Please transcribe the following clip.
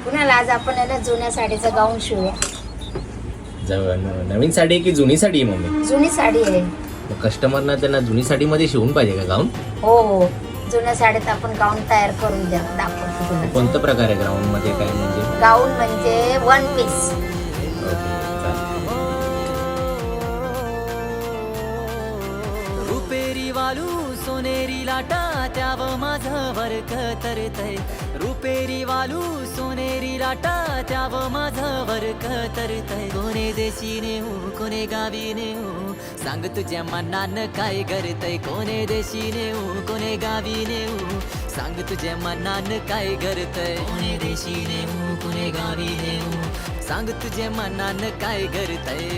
कुणाला आज आपण आहे ना जुन्या साडीचा गाऊन शिवूया. नवीन साडी आहे की जुनी साडी आहे मम्मी? जुनी साडी आहे. मग कस्टमरना त्यांना जुनी साडीमध्ये शिवून पाहिजे का गाऊन? हो हो, जुन्या साडीत आपण गाऊन तयार करून द्या दाखवतो तुला. कोणतं प्रकार आहे ग्राउंड मध्ये काय म्हणजे? गाऊन म्हणजे वन पीस. रुपेरी वालू सोनेरी लाटा त्याव माझं वर्क तरतय. रुपेरी वालू सोनेरी लाटा त्याव माझं वर्क तरतय. कोणे देशी नेऊ कोणे गावी नेऊ सांग तुझ्या मनानं काय करतय. कोणे देशी नेऊ कोणे गावी नेऊ सांग तुझ्या मनानं काय करतय. कोणे देशी नेऊ कोणे गावी नेऊ सांग तुझ्या मनानं काय करतय.